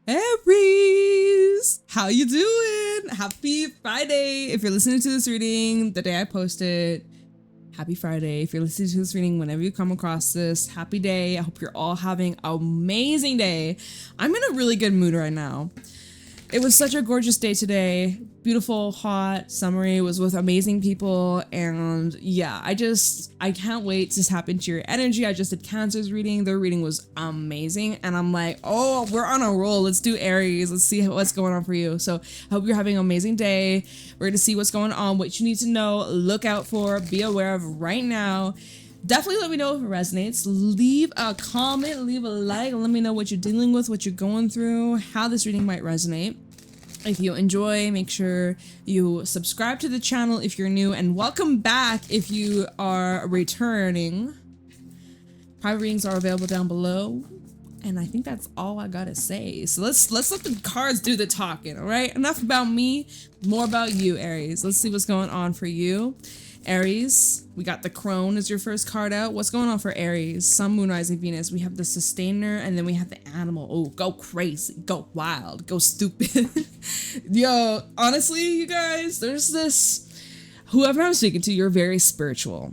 Aries, how you doing? Happy Friday. If you're listening to this reading the day I post it, happy Friday. If you're listening to this reading whenever you come across this, happy day. I hope you're all having an amazing day. I'm in a really good mood right now. It was such a gorgeous day today. Beautiful, hot, summery. It was with amazing people. And yeah, I can't wait to tap into your energy. I just did Cancer's reading. Their reading was amazing. And I'm like, oh, we're on a roll. Let's do Aries. Let's see what's going on for you. So I hope you're having an amazing day. We're going to see what's going on, what you need to know, look out for, be aware of right now. Definitely let me know if it resonates. Leave a comment, leave a like, and let me know what you're dealing with, what you're going through, how this reading might resonate. If you enjoy, make sure you subscribe to the channel if you're new, and welcome back if you are returning. Private readings are available down below, and I think that's all I gotta say. So let's let the cards do the talking, all right? Enough about me, more about you, Aries. Let's see what's going on for you. Aries, we got the Crone as your first card out. What's going on for Aries? Sun, Moon, Rising, Venus. We have the Sustainer, and then we have the Animal. Oh, go crazy, go wild, go stupid. Yo, honestly, you guys, there's this, whoever I'm speaking to, you're very spiritual.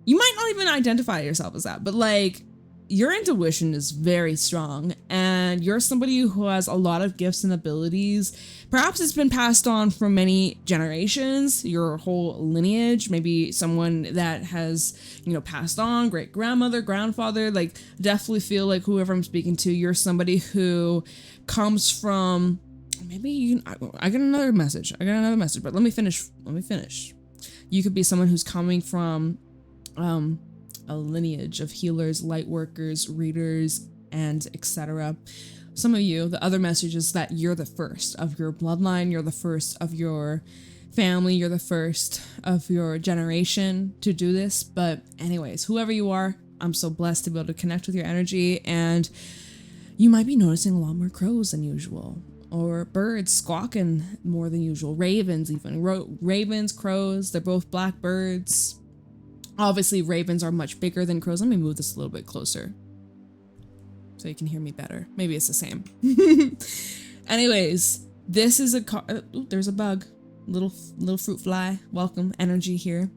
You might not even identify yourself as that, but like, your intuition is very strong, and you're somebody who has a lot of gifts and abilities. Perhaps it's been passed on from many generations, your whole lineage, maybe someone that has, you know, passed on, great grandmother, grandfather. Like, definitely feel like whoever I'm speaking to, you're somebody who comes from, maybe you can, I got another message, but let me finish. You could be someone who's coming from, a lineage of healers, light workers, readers, and etc. Some of you, the other message is that you're the first of your bloodline, you're the first of your family, you're the first of your generation to do this. But anyways, whoever you are, I'm so blessed to be able to connect with your energy, and you might be noticing a lot more crows than usual, or birds squawking more than usual, ravens even. Ravens, crows, they're both black birds. Obviously, ravens are much bigger than crows. Let me move this a little bit closer so you can hear me better. Maybe it's the same. Anyways, this is a there's a bug. Little fruit fly. Welcome. Energy here.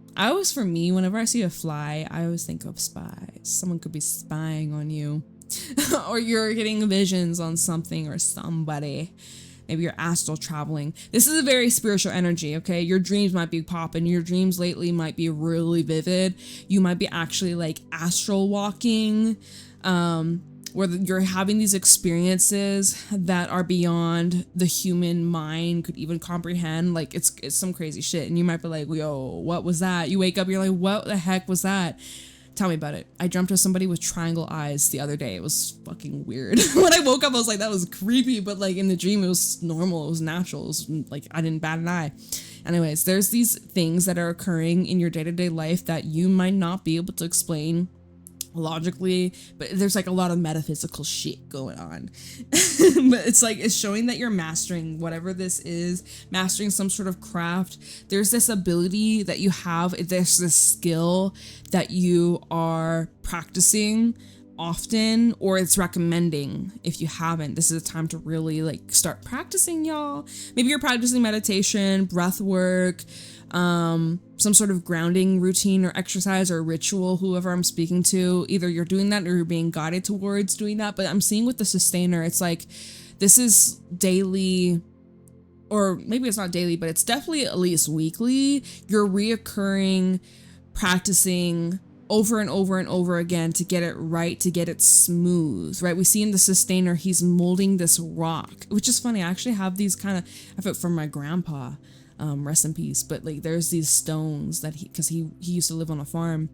For me, whenever I see a fly, I always think of spies. Someone could be spying on you. Or you're getting visions on something or somebody. Maybe you're astral traveling. This is a very spiritual energy, okay? Your dreams might be popping. Your dreams lately might be really vivid. You might be actually like astral walking, where you're having these experiences that are beyond the human mind could even comprehend. Like, it's some crazy shit. And you might be like, yo, what was that? You wake up, you're like, what the heck was that? Tell me about it. I dreamt of somebody with triangle eyes the other day. It was fucking weird. When I woke up, I was like, that was creepy, but like in the dream, it was normal. It was natural. It was like, I didn't bat an eye. Anyways, there's these things that are occurring in your day-to-day life that you might not be able to explain logically, but there's like a lot of metaphysical shit going on. But it's like, it's showing that you're mastering whatever this is, mastering some sort of craft. There's this ability that you have, there's this skill that you are practicing often, or it's recommending. If you haven't, this is a time to really like start practicing, y'all. Maybe you're practicing meditation, breath work, some sort of grounding routine or exercise or ritual, whoever I'm speaking to. Either you're doing that or you're being guided towards doing that. But I'm seeing with the Sustainer, it's like, this is daily, or maybe it's not daily, but it's definitely at least weekly. You're reoccurring, practicing over and over and over again to get it right, to get it smooth, right? We see in the Sustainer, he's molding this rock, which is funny. I actually have these kind of, I have it from my grandpa. Rest in peace. But like, there's these stones that because he used to live on a farm,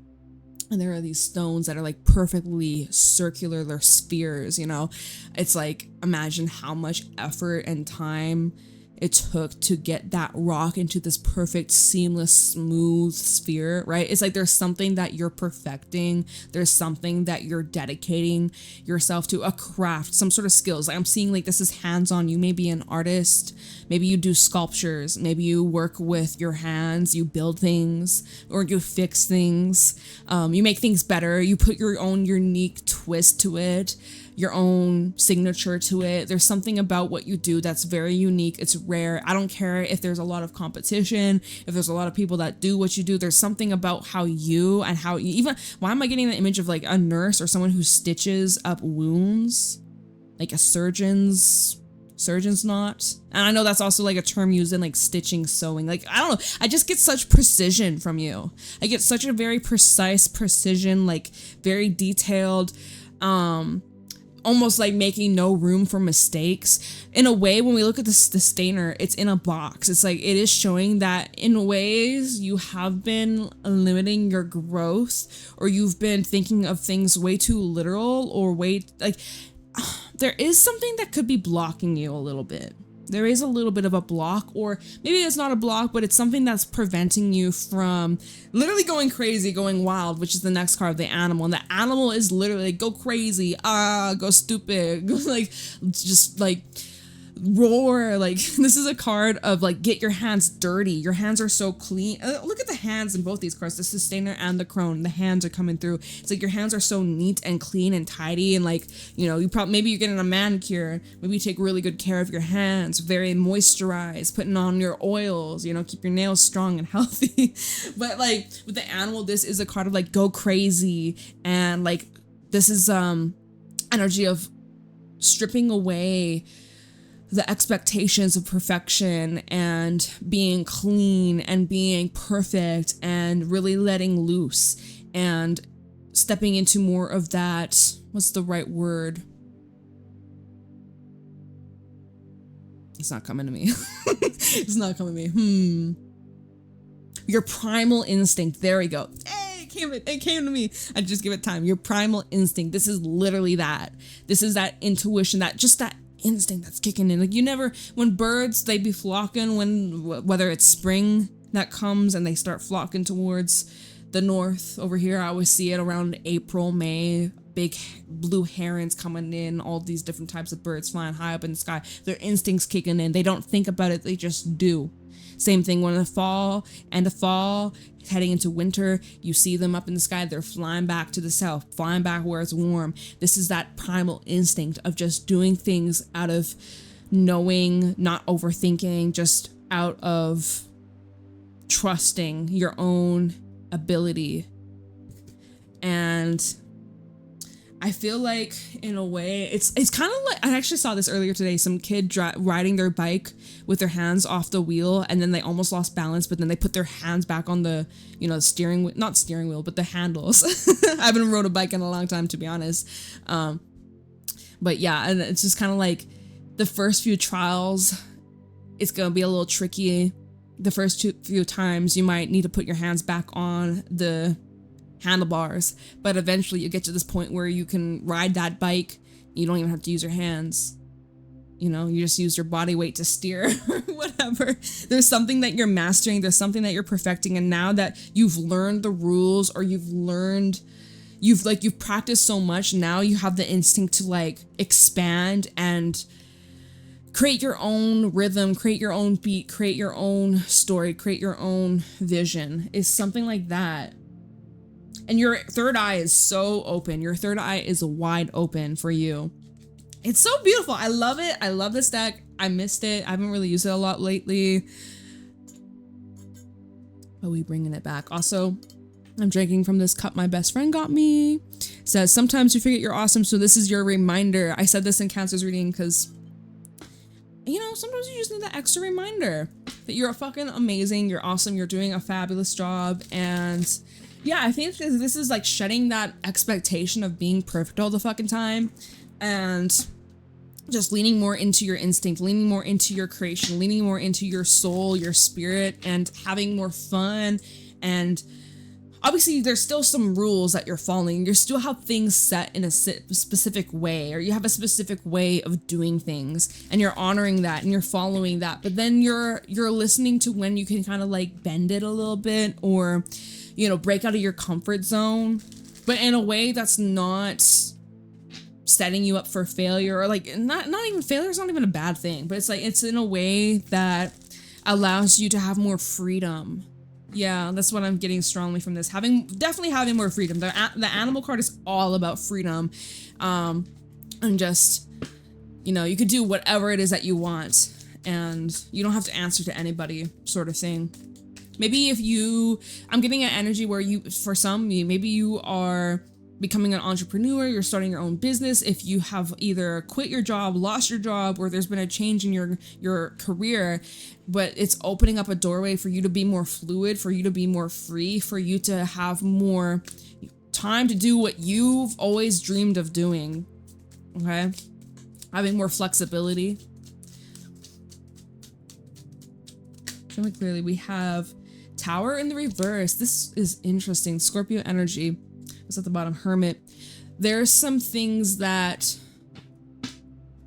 and there are these stones that are like perfectly circular. They're spheres, you know. It's like, imagine how much effort and time it took to get that rock into this perfect, seamless, smooth sphere, right? It's like there's something that you're perfecting. There's something that you're dedicating yourself to, a craft, some sort of skills. Like I'm seeing like this is hands-on. You may be an artist. Maybe you do sculptures. Maybe you work with your hands. You build things or you fix things. You make things better. You put your own unique twist twist to it, your own signature to it. There's something about what you do that's very unique. It's rare. I don't care if there's a lot of competition, if there's a lot of people that do what you do. There's something about how you and how you even, why am I getting the image of like a nurse or someone who stitches up wounds? Like a surgeon's knot. And I know that's also like a term used in like stitching, sewing. Like, I don't know. I just get such precision from you. I get such a very precise precision, like very detailed, almost like making no room for mistakes. In a way, when we look at the stainer, it's in a box. It's like, it is showing that in ways you have been limiting your growth, or you've been thinking of things way too literal, or way like, there is something that could be blocking you a little bit. There is a little bit of a block, or maybe it's not a block, but it's something that's preventing you from literally going crazy, going wild, which is the next card, the animal. And the animal is literally like, go crazy, go stupid, like just like roar. Like, this is a card of like, get your hands dirty. Your hands are so clean. Look at the hands in both these cards, the sustainer and the crone. The hands are coming through. It's like your hands are so neat and clean and tidy, and like, you know, you probably, maybe you're getting a manicure, maybe you take really good care of your hands, very moisturized, putting on your oils, you know, keep your nails strong and healthy. But like with the animal, this is a card of like, go crazy. And like, this is energy of stripping away the expectations of perfection and being clean and being perfect, and really letting loose and stepping into more of that, what's the right word? It's not coming to me. It's not coming to me. Your primal instinct. There we go. Hey, it came to me. I just give it time. Your primal instinct. This is literally that. This is that intuition, that just that instinct that's kicking in. Like, you never, when birds, they be flocking, whether it's spring that comes and they start flocking towards the north over here. I always see it around April, May, big blue herons coming in, all these different types of birds flying high up in the sky. Their instincts kicking in. They don't think about it, they just do. Same thing when the fall heading into winter, you see them up in the sky, they're flying back to the south, flying back where it's warm. This is that primal instinct of just doing things out of knowing, not overthinking, just out of trusting your own ability. And I feel like, in a way, it's kind of like, I actually saw this earlier today, some kid riding their bike with their hands off the wheel, and then they almost lost balance, but then they put their hands back on the, you know, steering wheel, not steering wheel, but the handles. I haven't rode a bike in a long time, to be honest. But yeah, and it's just kind of like, the first few trials, it's going to be a little tricky. The first few times you might need to put your hands back on the handlebars, but eventually you get to this point where you can ride that bike. You don't even have to use your hands. You know, you just use your body weight to steer or whatever. There's something that you're mastering. There's something that you're perfecting. And now that you've learned the rules, or you've practiced so much, now you have the instinct to like expand and create your own rhythm, create your own beat, create your own story, create your own vision. Is something like that. And your third eye is so open. Your third eye is wide open for you. It's so beautiful. I love it. I love this deck. I missed it. I haven't really used it a lot lately. But we bringing it back. Also, I'm drinking from this cup my best friend got me. It says, sometimes you forget you're awesome, so this is your reminder. I said this in Cancer's reading because, you know, sometimes you just need that extra reminder that you're fucking amazing, you're awesome, you're doing a fabulous job. And yeah, I think this is like shedding that expectation of being perfect all the fucking time, and just leaning more into your instinct, leaning more into your creation, leaning more into your soul, your spirit, and having more fun. And obviously there's still some rules that you're following. You still have things set in a specific way, or you have a specific way of doing things, and you're honoring that and you're following that. But then you're listening to when you can kind of like bend it a little bit, or, you know, break out of your comfort zone, but in a way that's not setting you up for failure, or like not even failure is not even a bad thing, but it's like, it's in a way that allows you to have more freedom Yeah, that's what I'm getting strongly from this. Definitely having more freedom. The animal card is all about freedom. And just, you know, you could do whatever it is that you want and you don't have to answer to anybody, sort of thing. Maybe I'm getting an energy where maybe you are becoming an entrepreneur, you're starting your own business. If you have either quit your job, lost your job, or there's been a change in your career, but it's opening up a doorway for you to be more fluid, for you to be more free, for you to have more time to do what you've always dreamed of doing. Okay? Having more flexibility. Really clearly, we have Tower in the reverse. This is interesting. Scorpio energy. It's at the bottom. Hermit. There's some things that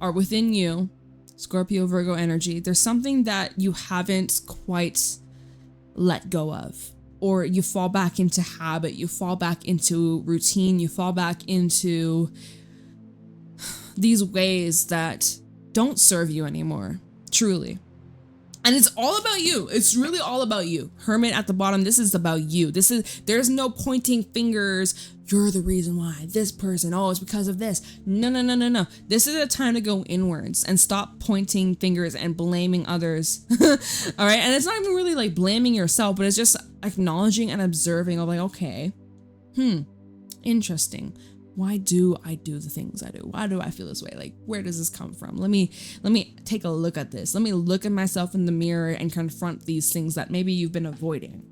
are within you. Scorpio, Virgo energy. There's something that you haven't quite let go of. Or you fall back into habit. You fall back into routine. You fall back into these ways that don't serve you anymore. Truly. And it's all about you. It's really all about you. Hermit at the bottom, this is about you. There's no pointing fingers. You're the reason why. This person, it's because of this. No. This is a time to go inwards and stop pointing fingers and blaming others. All right. And it's not even really like blaming yourself, but it's just acknowledging and observing of like, okay, interesting. Why do I do the things I do? Why do I feel this way? Like, where does this come from? Let me take a look at this. Let me look at myself in the mirror and confront these things that maybe you've been avoiding.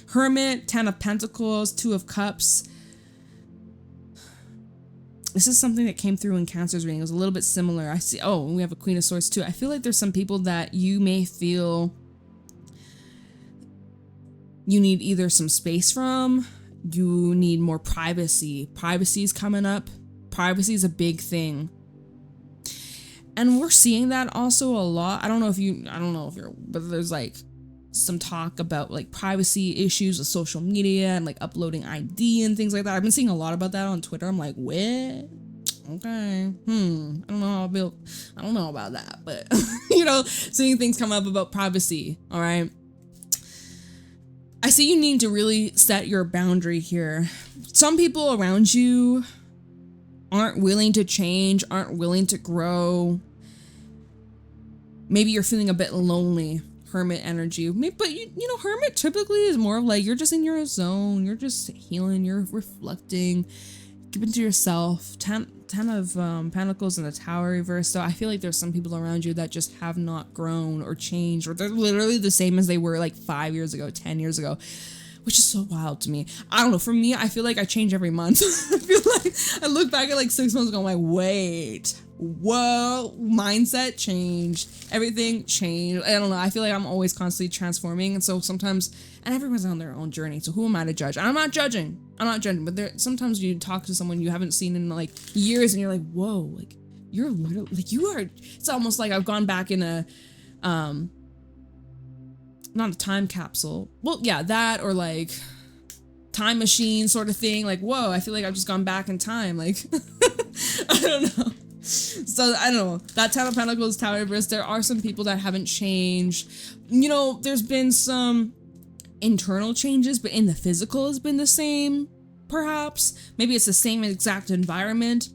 Hermit, 10 of Pentacles, 2 of Cups. This is something that came through in Cancer's reading. It was a little bit similar. I see, we have a Queen of Swords too. I feel like there's some people that you may feel you need either some space from, you need more privacy. Privacy is coming up. Privacy is a big thing. And we're seeing that also a lot. I don't know if you're, but there's like some talk about like privacy issues with social media and like uploading ID and things like that. I've been seeing a lot about that on Twitter. I'm like, what? Okay. I don't know about that, but seeing things come up about privacy. All right. I see you need to really set your boundary here. Some people around you aren't willing to change, aren't willing to grow. Maybe you're feeling a bit lonely, Hermit energy. But Hermit typically is more of like, you're just in your zone. You're just healing, you're reflecting, keeping to yourself. 10 of Pentacles in the Tower reverse. So I feel like there's some people around you that just have not grown or changed, or they're literally the same as they were like 5 years ago, 10 years ago, which is so wild to me. I don't know. For me, I feel like I change every month. I feel like I look back at like 6 months ago, I'm like, wait, whoa, mindset changed, everything changed. I don't know. I feel like I'm always constantly transforming. And so sometimes, and everyone's on their own journey. So who am I to judge? I'm not judging, but sometimes you talk to someone you haven't seen in like years and you're like, whoa, like you're literally, like you are, it's almost like I've gone back in a, not a time capsule. Well, yeah, that, or like time machine sort of thing. Like, whoa, I feel like I've just gone back in time. Like, I don't know. So I don't know. That 10 of Pentacles, Tower reverse, there are some people that haven't changed. There's been some internal changes, but in the physical has been the same, perhaps. Maybe it's the same exact environment,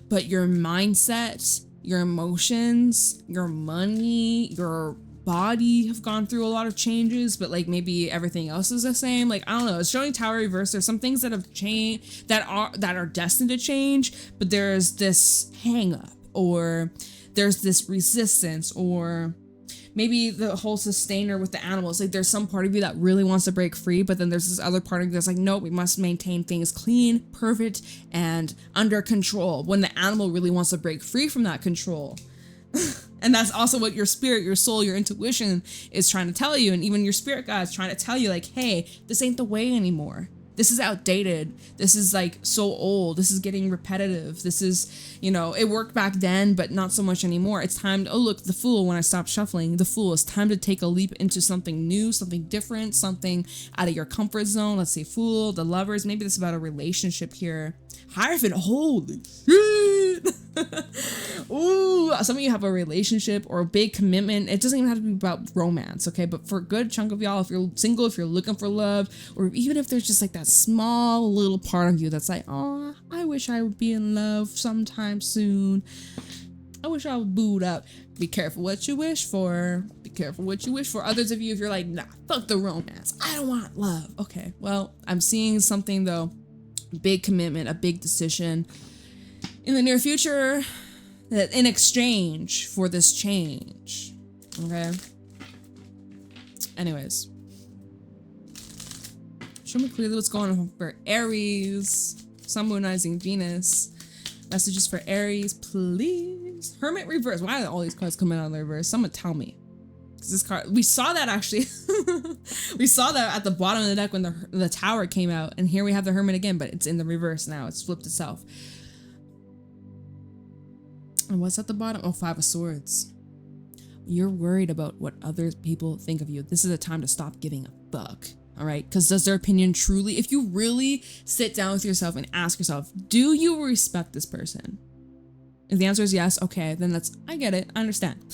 but your mindset, your emotions, your money, your body have gone through a lot of changes, but like maybe everything else is the same. Like, I don't know. It's showing Tower reverse. There's some things that have changed that are destined to change, but there's this hang up, or there's this resistance, or maybe the whole sustainer with the animals. Like, there's some part of you that really wants to break free, but then there's this other part of you that's like, no, we must maintain things clean, perfect, and under control, when the animal really wants to break free from that control. And that's also what your spirit, your soul, your intuition is trying to tell you. And even your spirit guide is trying to tell you, like, hey, this ain't the way anymore. This is outdated. This is like so old. This is getting repetitive. This is, it worked back then, but not so much anymore. It's time to, look, the Fool, when I stopped shuffling, the Fool, it's time to take a leap into something new, something different, something out of your comfort zone. Let's say Fool, the Lovers. Maybe this is about a relationship here. Hierophant, holy shit. Ooh, some of you have a relationship or a big commitment. It doesn't even have to be about romance, okay? But for a good chunk of y'all, if you're single, if you're looking for love, or even if there's just like that small little part of you that's like, oh, I wish I would be in love sometime soon. I wish I would boot up. Be careful what you wish for. Be careful what you wish for. Others of you, if you're like, nah, fuck the romance. I don't want love. Okay, well, I'm seeing something though. Big commitment, a big decision in the near future that in exchange for this change. Okay. Anyways. Show me clearly what's going on for Aries. Sun, Moon, Rising, Venus. Messages for Aries, please. Hermit reverse. Why are all these cards coming out of the reverse? Someone tell me. Because this card, we saw that actually. We saw that at the bottom of the deck when the Tower came out. And here we have the Hermit again, but it's in the reverse now. It's flipped itself. And what's at the bottom? Oh, Five of Swords. You're worried about what other people think of you. This is a time to stop giving a fuck. All right, because does their opinion truly, if you really sit down with yourself and ask yourself, do you respect this person? If the answer is yes, okay, then I get it, I understand.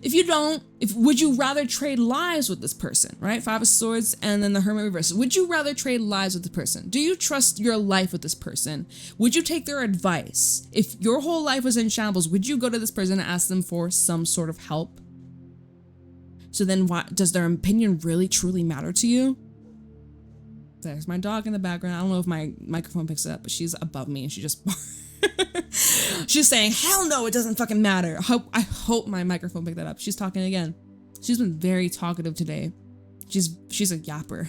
If you don't, would you rather trade lives with this person, right? Five of Swords and then the Hermit reverse. Would you rather trade lives with this person? Do you trust your life with this person? Would you take their advice? If your whole life was in shambles, would you go to this person and ask them for some sort of help? So then does their opinion really truly matter to you? There's my dog in the background. I don't know if my microphone picks it up, but she's above me and she just she's saying, hell no, it doesn't fucking matter. I hope my microphone picked that up. She's talking again. She's been very talkative today. She's a yapper.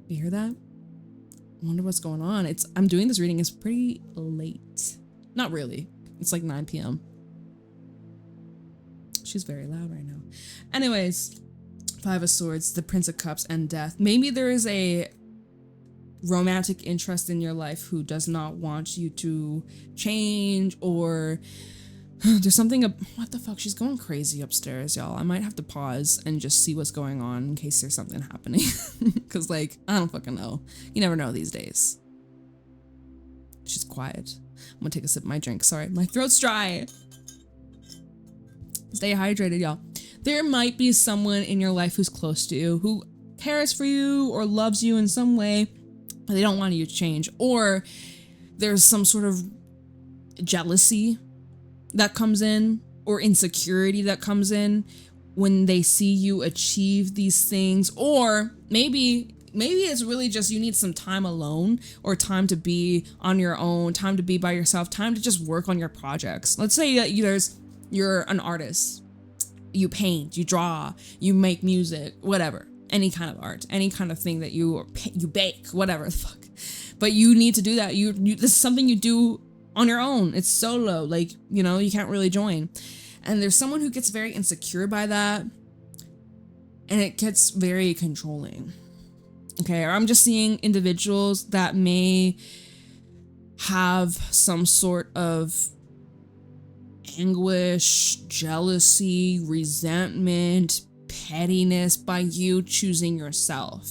You hear that? I wonder what's going on. I'm doing this reading. It's pretty late. Not really. It's like 9 p.m. She's very loud right now. Anyways, Five of Swords, the Prince of Cups, and Death. Maybe there is a romantic interest in your life who does not want you to change, or there's something. What the fuck? She's going crazy upstairs, y'all. I might have to pause and just see what's going on in case there's something happening. Because, like, I don't fucking know. You never know these days. She's quiet. I'm gonna take a sip of my drink. Sorry, my throat's dry. Stay hydrated, y'all. There might be someone in your life who's close to you, who cares for you or loves you in some way, but they don't want you to change. Or there's some sort of jealousy that comes in, or insecurity that comes in when they see you achieve these things. Or maybe it's really just you need some time alone, or time to be on your own, time to be by yourself, time to just work on your projects. Let's say that you're an artist. You paint, you draw, you make music, whatever, any kind of art, any kind of thing that you bake, whatever the fuck. But you need to do that. This is something you do on your own. It's solo, like, you can't really join. And there's someone who gets very insecure by that, and it gets very controlling. Okay, or I'm just seeing individuals that may have some sort of anguish, jealousy, resentment, pettiness by you choosing yourself.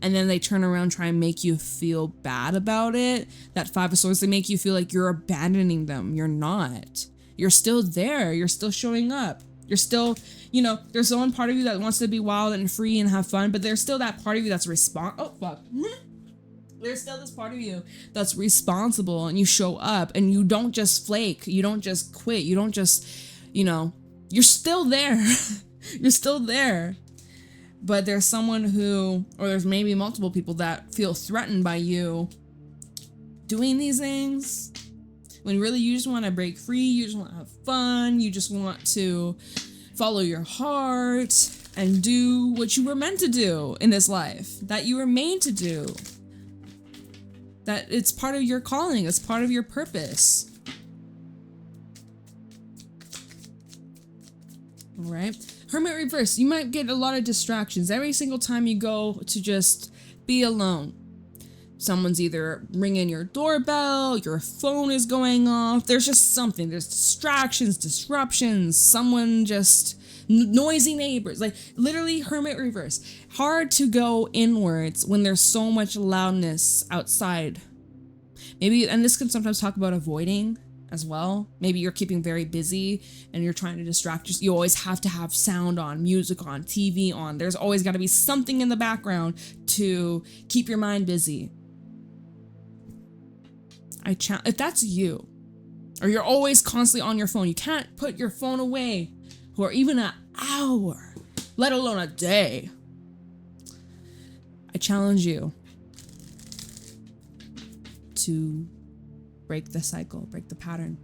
And then they turn around, try and make you feel bad about it. That Five of Swords, they make you feel like you're abandoning them. You're not. You're still there. You're still showing up. You're still, there's one part of you that wants to be wild and free and have fun, but there's still that part of you that's there's still this part of you that's responsible, and you show up and you don't just flake. You don't just quit. You don't just, you're still there. You're still there. But there's someone there's maybe multiple people that feel threatened by you doing these things. When really you just want to break free, you just want to have fun, you just want to follow your heart and do what you were meant to do in this life, that you were made to do. That it's part of your calling, it's part of your purpose. All right. Hermit reverse, you might get a lot of distractions every single time you go to just be alone. Someone's either ringing your doorbell, your phone is going off, there's just something, there's distractions, disruptions, someone just noisy neighbors, like literally Hermit reverse. Hard to go inwards when there's so much loudness outside. Maybe, and this can sometimes talk about avoiding as well. Maybe you're keeping very busy and you're trying to distract yourself. You always have to have sound on, music on, TV on. There's always got to be something in the background to keep your mind busy. If that's you, or you're always constantly on your phone, you can't put your phone away for even an hour, let alone a day. I challenge you to break the cycle, break the pattern.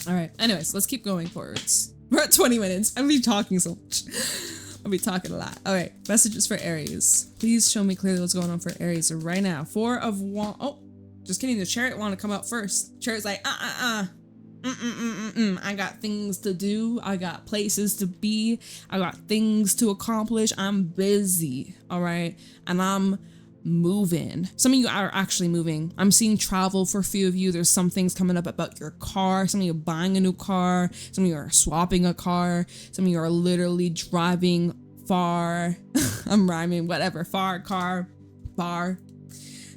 All right, anyways, let's keep going forwards. We're at 20 minutes. I'm gonna be talking so much. I'll be talking a lot. All right, messages for Aries. Please show me clearly what's going on for Aries right now. 4 of Wands. Oh, just kidding. The Chariot wanted to come out first. Chariot's like, I got things to do. I got places to be. I got things to accomplish. I'm busy, all right? And I'm moving. Some of you are actually moving. I'm seeing travel for a few of you. There's some things coming up about your car. Some of you are buying a new car. Some of you are swapping a car. Some of you are literally driving far. I'm rhyming, whatever. Far, car, bar.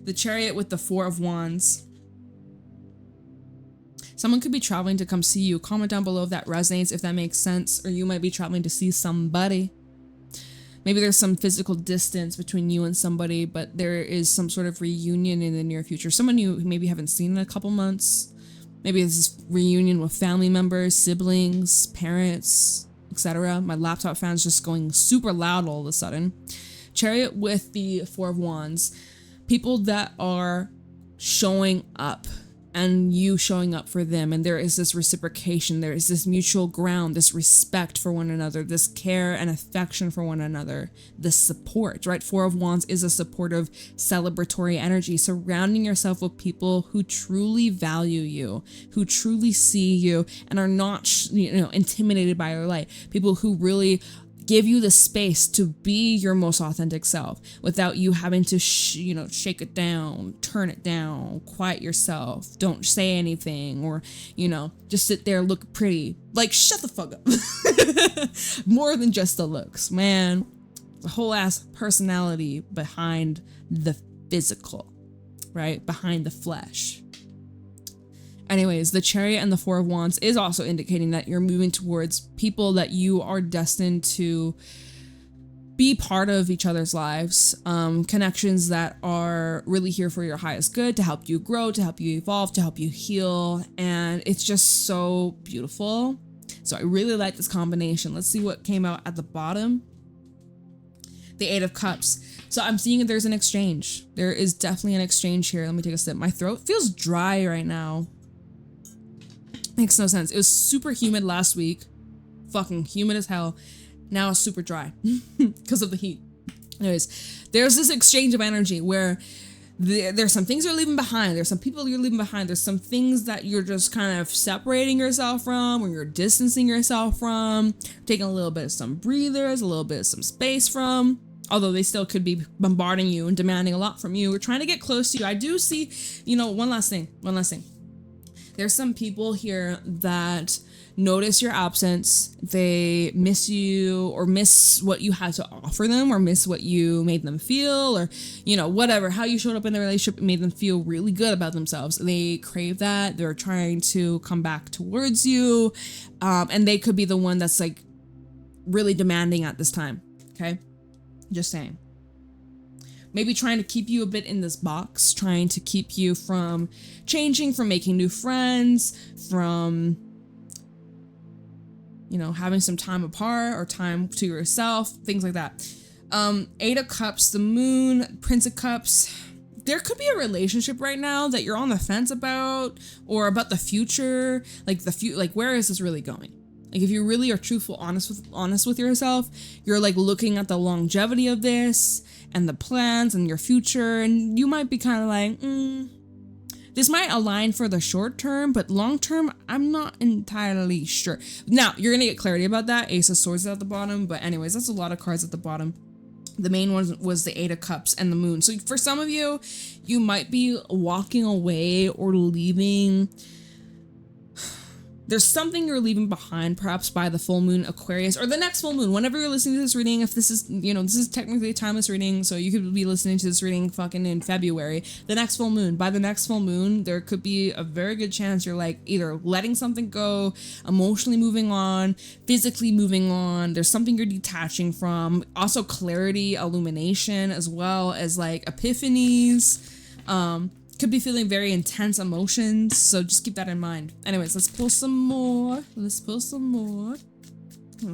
The Chariot with the 4 of Wands. Someone could be traveling to come see you. Comment down below if that resonates, if that makes sense, or you might be traveling to see somebody. Maybe there's some physical distance between you and somebody, but there is some sort of reunion in the near future. Someone you maybe haven't seen in a couple months. Maybe this reunion with family members, siblings, parents, etc. My laptop fan's just going super loud all of a sudden. Chariot with the 4 of Wands. People that are showing up and you showing up for them, and there is this reciprocation, there is this mutual ground, this respect for one another, this care and affection for one another, this support, right? 4 of Wands is a supportive, celebratory energy, surrounding yourself with people who truly value you, who truly see you and are not, intimidated by your light. People who really give you the space to be your most authentic self without you having to, shake it down, turn it down, quiet yourself, don't say anything, or, just sit there, look pretty. Like, shut the fuck up. More than just the looks, man. The whole ass personality behind the physical, right? Behind the flesh. Anyways, the Chariot and the 4 of Wands is also indicating that you're moving towards people that you are destined to be part of each other's lives, connections that are really here for your highest good, to help you grow, to help you evolve, to help you heal, and it's just so beautiful. So I really like this combination. Let's see what came out at the bottom. The 8 of Cups. So I'm seeing that there's an exchange. There is definitely an exchange here. Let me take a sip. My throat feels dry right now. Makes no sense. It was super humid last week. Fucking humid as hell. Now it's super dry because of the heat. Anyways, there's this exchange of energy where there's some things you're leaving behind. There's some people you're leaving behind. There's some things that you're just kind of separating yourself from, or you're distancing yourself from, taking a little bit of some breathers, a little bit of some space from. Although they still could be bombarding you and demanding a lot from you. We're trying to get close to you. I do see, one last thing. There's some people here that notice your absence. They miss you, or miss what you had to offer them, or miss what you made them feel, or, whatever, how you showed up in the relationship made them feel really good about themselves. They crave that. They're trying to come back towards you. And they could be the one that's like really demanding at this time. Okay. Just saying. Maybe trying to keep you a bit in this box, trying to keep you from changing, from making new friends, from, having some time apart or time to yourself, things like that. 8 of Cups, the Moon, Prince of Cups. There could be a relationship right now that you're on the fence about, or about the future, like where is this really going? Like, if you really are truthful, honest with yourself, you're like looking at the longevity of this and the plans and your future, and you might be kind of like, this might align for the short term, but long term, I'm not entirely sure. Now, you're gonna get clarity about that. Ace of Swords at the bottom, but anyways, that's a lot of cards at the bottom. The main one was the 8 of Cups and the Moon. So for some of you, you might be walking away or leaving There's something you're leaving behind, perhaps by the full moon Aquarius or the next full moon. Whenever you're listening to this reading, if this is, you know, this is technically a timeless reading, so you could be listening to this reading fucking in February. The next full moon. By the next full moon, there could be a very good chance you're like either letting something go, emotionally moving on, physically moving on. There's something you're detaching from. Also clarity, illumination, as well as like epiphanies. Could be feeling very intense emotions, so just keep that in mind. Anyways, let's pull some more. Let's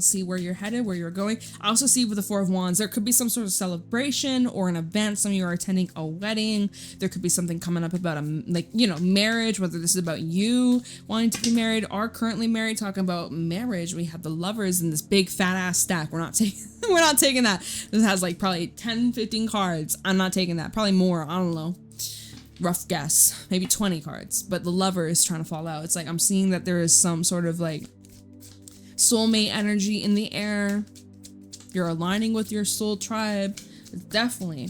see where you're headed, where you're going. I also see with the Four of Wands, there could be some sort of celebration or an event. Some of you are attending a wedding. There could be something coming up about marriage, whether this is about you wanting to be married or currently married. Talking about marriage, we have the Lovers in this big fat ass stack. We're not taking that. This has like probably 10, 15 cards. I'm not taking that. Probably more. I don't know. Rough guess, maybe 20 cards, but the Lover is trying to fall out. It's like I'm seeing that there is some sort of like soulmate energy in the air. You're aligning with your soul tribe, definitely.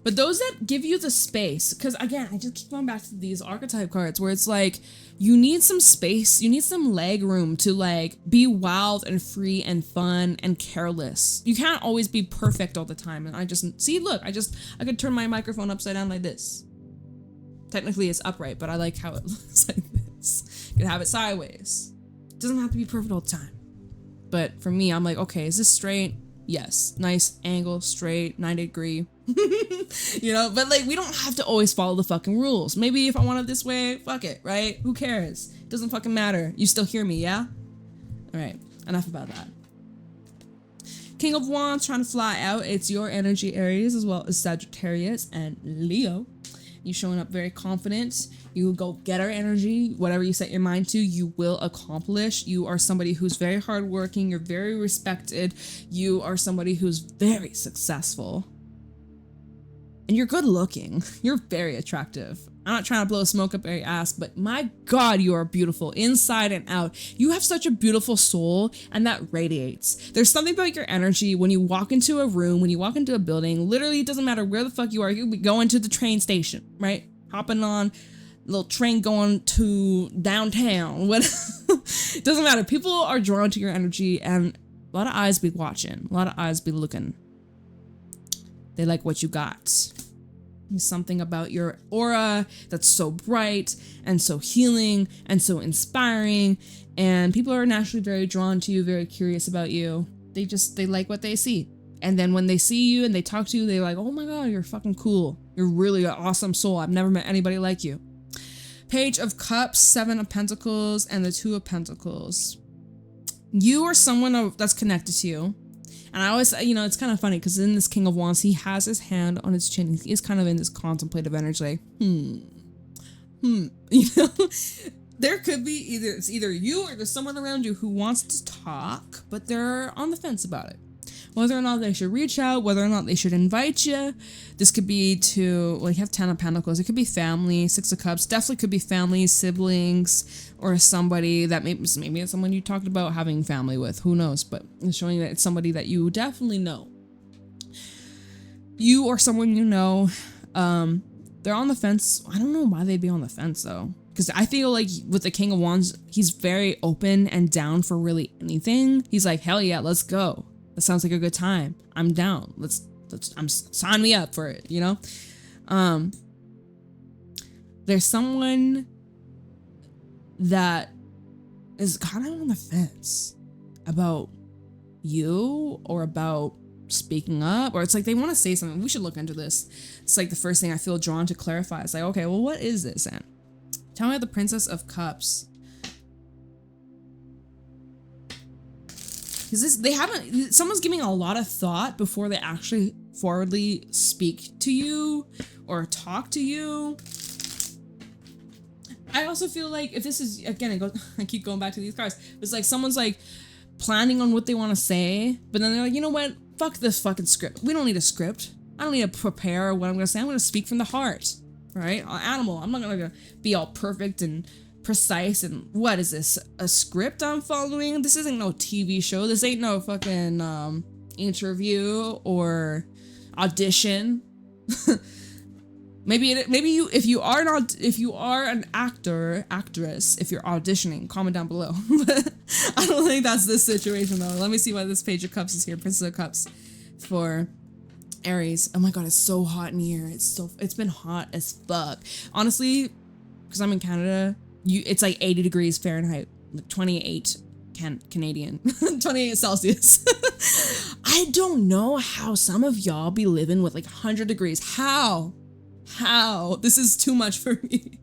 But those that give you the space, because again, I just keep going back to these archetype cards where it's like you need some space, you need some leg room to like be wild and free and fun and careless. You can't always be perfect all the time. And I just see, look, I could turn my microphone upside down like this. Technically it's upright, but I like how it looks like this. You can have it sideways. It doesn't have to be perfect all the time. But for me, I'm like, okay, is this straight? Yes. Nice angle, straight, 90 degree. You know, but like we don't have to always follow the fucking rules. Maybe if I want it this way, fuck it, right? Who cares? It doesn't fucking matter. You still hear me, yeah? All right, enough about that. King of Wands trying to fly out. It's your energy, Aries, as well as Sagittarius and Leo. You showing up very confident. You go getter energy. Whatever you set your mind to, you will accomplish. You are somebody who's very hardworking. You're very respected. You are somebody who's very successful. And you're good looking. You're very attractive. I'm not trying to blow smoke up your ass, but my God, you are beautiful inside and out. You have such a beautiful soul, and that radiates. There's something about your energy when you walk into a room, when you walk into a building. Literally, it doesn't matter where the fuck you are. You could be going to the train station, right? Hopping on a little train going to downtown. What? It doesn't matter. People are drawn to your energy, and a lot of eyes be watching. A lot of eyes be looking. They like what you got. There's something about your aura that's so bright and so healing and so inspiring, and people are naturally very drawn to you, very curious about you. They like what they see. And then when they see you and they talk to you, they're like, oh my God, you're fucking cool. You're really an awesome soul. I've never met anybody like you. Page of Cups, Seven of Pentacles, and the Two of Pentacles. You are someone that's connected to you. And I always, you know, it's kind of funny because in this King of Wands, he has his hand on his chin. He is kind of in this contemplative energy, like, you know, there could be it's either you or there's someone around you who wants to talk, but they're on the fence about it. Whether or not they should reach out, whether or not they should invite you. This could be to, well, you have 10 of Pentacles. It could be family, 6 of Cups. Definitely could be family, siblings, or somebody that maybe it's someone you talked about having family with. Who knows? But it's showing that it's somebody that you definitely know. You or someone you know, they're on the fence. I don't know why they'd be on the fence though. Because I feel like with the King of Wands, he's very open and down for really anything. He's like, hell yeah, let's go. That sounds like a good time. I'm down. Sign me up for it, you know? There's someone that is kind of on the fence about you or about speaking up, or it's like they want to say something. We should look into this. It's like the first thing I feel drawn to clarify. It's like, okay, well, what is this then? Tell me about the Princess of Cups. Because someone's giving a lot of thought before they actually forwardly speak to you or talk to you. I also feel like if this is, again, I keep going back to these cards. It's like someone's like planning on what they want to say, but then they're like, you know what? Fuck this fucking script. We don't need a script. I don't need to prepare what I'm going to say. I'm going to speak from the heart, right? Animal. I'm not going to be all perfect and precise and what is this, a script I'm following? This isn't no TV show. This ain't no fucking interview or audition. Maybe you, if you are an actor, actress, if you're auditioning, comment down below. But I don't think that's this situation though. Let me see why this Page of Cups is here. Princess of Cups for Aries. Oh my god, it's so hot in here. It's been hot as fuck. Honestly, because I'm in Canada, it's like 80 degrees Fahrenheit, like 28 Canadian, 28 Celsius. I don't know how some of y'all be living with like 100 degrees. How? This is too much for me.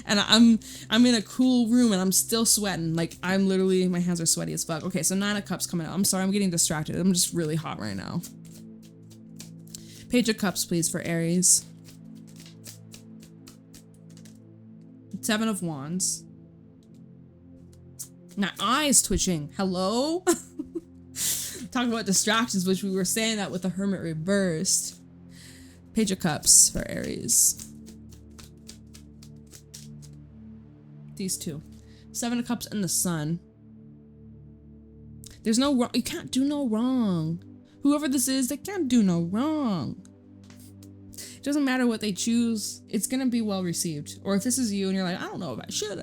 And I'm in a cool room and I'm still sweating. Like I'm literally, my hands are sweaty as fuck. Okay, so 9 of Cups coming out. I'm sorry, I'm getting distracted. I'm just really hot right now. Page of Cups, please, for Aries. 7 of Wands. My eyes twitching. Hello? Talk about distractions, which we were saying that with the Hermit reversed. Page of Cups for Aries. These two. 7 of Cups and the Sun. There's no wrong. You can't do no wrong. Whoever this is, they can't do no wrong. It doesn't matter what they choose. It's going to be well received. Or if this is you and you're like, I don't know if I should.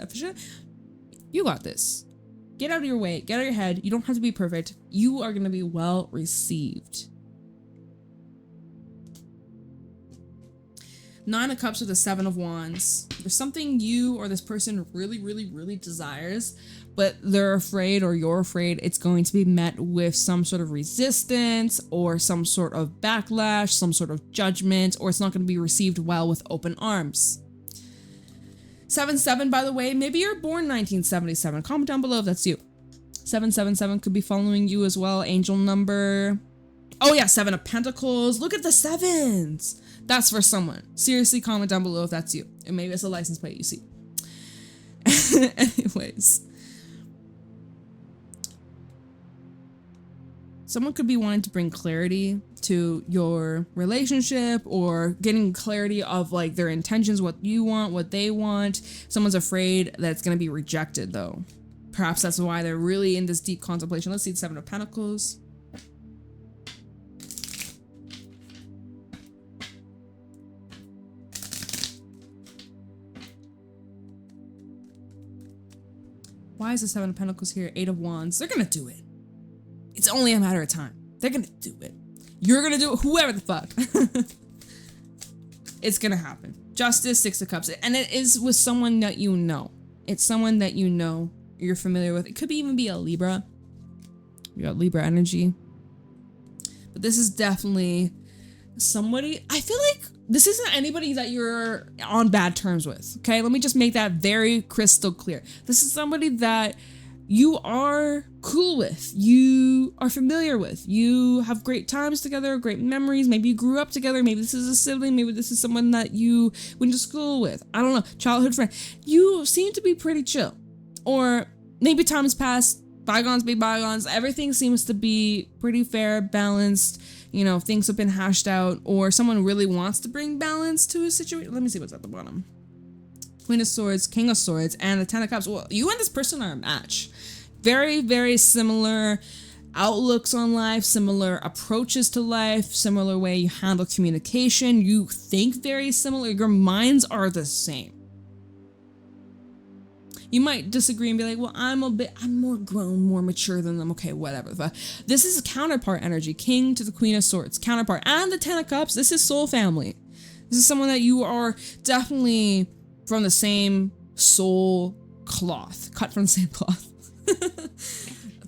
You got this. Get out of your way. Get out of your head. You don't have to be perfect. You are going to be well received. 9 of Cups with the 7 of Wands. There's something you or this person really, really, really desires, but they're afraid or you're afraid it's going to be met with some sort of resistance or some sort of backlash, some sort of judgment, or it's not going to be received well with open arms. 7-7, by the way, maybe you're born 1977. Comment down below if that's you. 777 could be following you as well. Angel number. Oh yeah, 7 of Pentacles. Look at the 7s. That's for someone. Seriously, comment down below if that's you. And maybe it's a license plate you see. Anyways. Someone could be wanting to bring clarity to your relationship or getting clarity of like their intentions, what you want, what they want. Someone's afraid that it's going to be rejected though. Perhaps that's why they're really in this deep contemplation. Let's see the 7 of Pentacles. Why is the 7 of Pentacles here? 8 of Wands. They're gonna do it. It's only a matter of time. They're gonna do it. You're gonna do it. Whoever the fuck. It's gonna happen. Justice, 6 of Cups. And it is with someone that you know. It's someone that you know, you're familiar with. It could even be a Libra. You got Libra energy. But this is definitely somebody, I feel like this isn't anybody that you're on bad terms with, okay? Let me just make that very crystal clear. This is somebody that you are cool with, you are familiar with, you have great times together, great memories, maybe you grew up together, maybe this is a sibling, maybe this is someone that you went to school with, I don't know, childhood friend. You seem to be pretty chill. Or maybe times past, bygones be bygones, everything seems to be pretty fair, balanced, you know, things have been hashed out, or someone really wants to bring balance to a situation. Let me see what's at the bottom. Queen of Swords, King of Swords, and the 10 of Cups. Well, you and this person are a match. Very, very similar outlooks on life, similar approaches to life, similar way you handle communication. You think very similar. Your minds are the same. You might disagree and be like, well, I'm more grown, more mature than them. Okay, whatever. But this is a counterpart energy. King to the Queen of Swords, counterpart. And the 10 of Cups, this is soul family. This is someone that you are definitely from the same soul cloth, cut from the same cloth.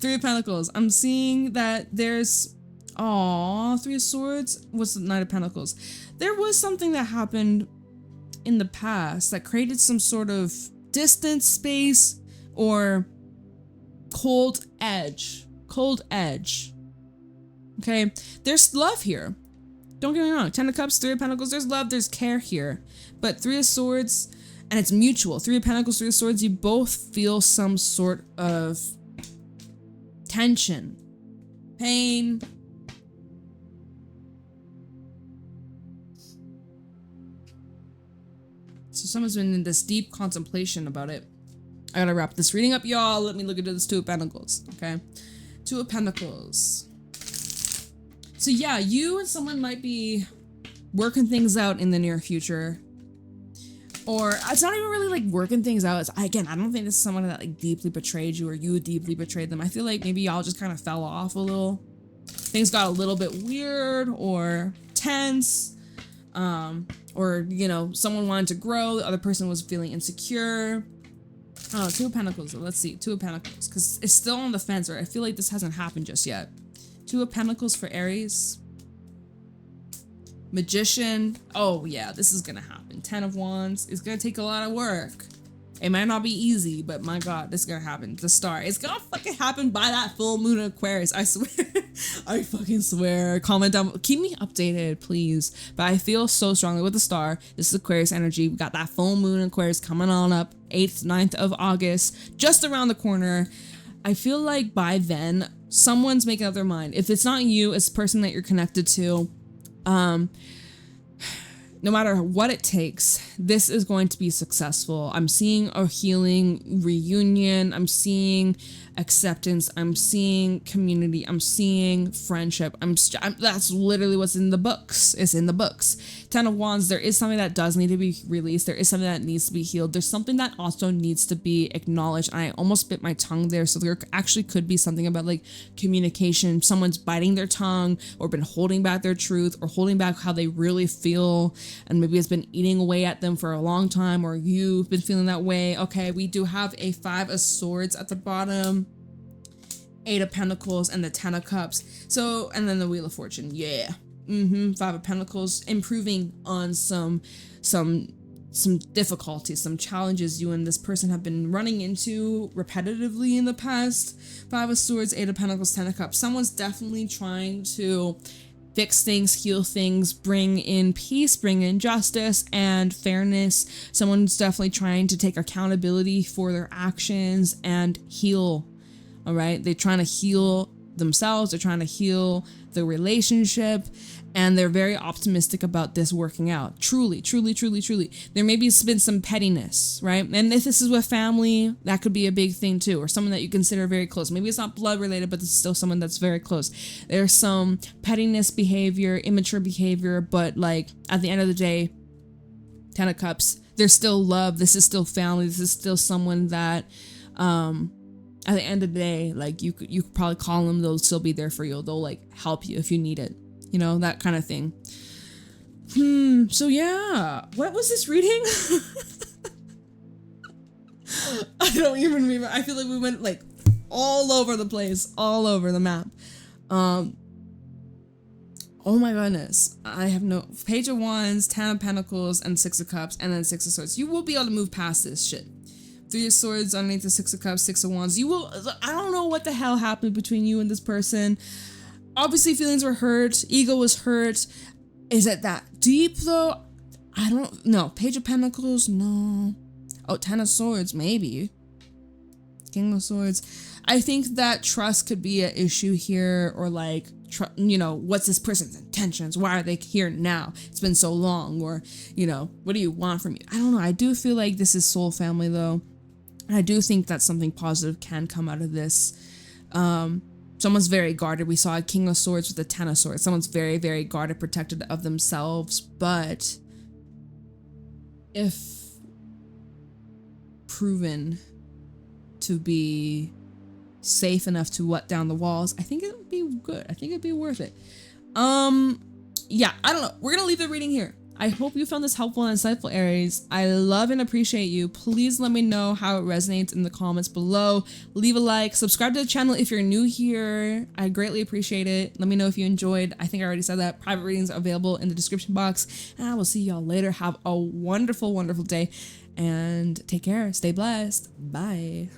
3 of Pentacles. I'm seeing that there's, 3 of Swords. What's the Knight of Pentacles? There was something that happened in the past that created some sort of distance, space, or cold edge. Okay, there's love here. Don't get me wrong. 10 of Cups, 3 of Pentacles, there's love, there's care here. But 3 of Swords, and it's mutual. 3 of Pentacles, 3 of Swords, you both feel some sort of tension, pain. So someone's been in this deep contemplation about it. I gotta wrap this reading up, y'all. Let me look into this 2 of Pentacles, okay? 2 of Pentacles. So yeah, you and someone might be working things out in the near future. Or it's not even really like working things out. It's, again, I don't think this is someone that like deeply betrayed you or you deeply betrayed them. I feel like maybe y'all just kind of fell off a little. Things got a little bit weird or tense. Or, you know, someone wanted to grow, the other person was feeling insecure. Oh, Two of Pentacles. Let's see. Two of Pentacles. Because it's still on the fence, right? I feel like this hasn't happened just yet. Two of Pentacles for Aries. Magician. Oh, yeah, this is going to happen. 10 of Wands. It's going to take a lot of work. It might not be easy, but my God, this is going to happen. The Star. It's going to fucking happen by that full moon in Aquarius. I swear. I fucking swear. Comment down. Keep me updated, please. But I feel so strongly with the Star. This is Aquarius energy. We got that full moon in Aquarius coming on up. 8th, 9th of August. Just around the corner. I feel like by then, someone's making up their mind. If it's not you, it's the person that you're connected to. No matter what it takes, this is going to be successful. I'm seeing a healing reunion. I'm seeing acceptance. I'm seeing community. I'm seeing friendship. That's literally what's in the books. It's in the books. 10 of Wands, there is something that does need to be released. There is something that needs to be healed. There's something that also needs to be acknowledged. And I almost bit my tongue there. So there actually could be something about like communication. Someone's biting their tongue or been holding back their truth or holding back how they really feel. And maybe it's been eating away at them for a long time, or you've been feeling that way. Okay, we do have a 5 of Swords at the bottom, 8 of Pentacles, and the 10 of Cups. So, and then the Wheel of Fortune. Yeah. 5 of Pentacles, improving on some difficulties, some challenges you and this person have been running into repetitively in the past. 5 of Swords, 8 of Pentacles, 10 of Cups. Someone's definitely trying to fix things, heal things, bring in peace, bring in justice and fairness. Someone's definitely trying to take accountability for their actions and heal. All right. They're trying to heal themselves. They're trying to heal the relationship. And they're very optimistic about this working out. Truly, truly, truly, truly. There maybe has been some pettiness, right? And if this is with family, that could be a big thing too, or someone that you consider very close. Maybe it's not blood related, but it's still someone that's very close. There's some pettiness behavior, immature behavior, but like at the end of the day, 10 of Cups, there's still love. This is still family. This is still someone that, at the end of the day, like you could probably call them. They'll still be there for you. They'll like help you if you need it. You know, that kind of thing. So yeah, what was this reading? I don't even remember. I feel like we went like all over the place, all over the map. Oh my goodness. I have no Page of Wands, 10 of Pentacles, and 6 of Cups, and then 6 of Swords. You will be able to move past this shit. 3 of Swords underneath the 6 of Cups, 6 of Wands. You will, I don't know what the hell happened between you and this person. Obviously, feelings were hurt. Ego was hurt. Is it that deep, though? I don't know. Page of Pentacles? No. Oh, 10 of Swords? Maybe. King of Swords. I think that trust could be an issue here, or like, you know, what's this person's intentions? Why are they here now? It's been so long. Or, you know, what do you want from me? I don't know. I do feel like this is soul family, though. I do think that something positive can come out of this. Someone's very guarded. We saw a King of Swords with a 10 of Swords. Someone's very, very guarded, protected of themselves. But if proven to be safe enough to let down the walls, I think it would be good. I think it'd be worth it. Yeah, I don't know. We're gonna leave the reading here. I hope you found this helpful and insightful, Aries. I love and appreciate you. Please let me know how it resonates in the comments below. Leave a like, subscribe to the channel if you're new here. I greatly appreciate it. Let me know if you enjoyed. I think I already said that. Private readings are available in the description box. And I will see y'all later. Have a wonderful, wonderful day. And take care. Stay blessed. Bye.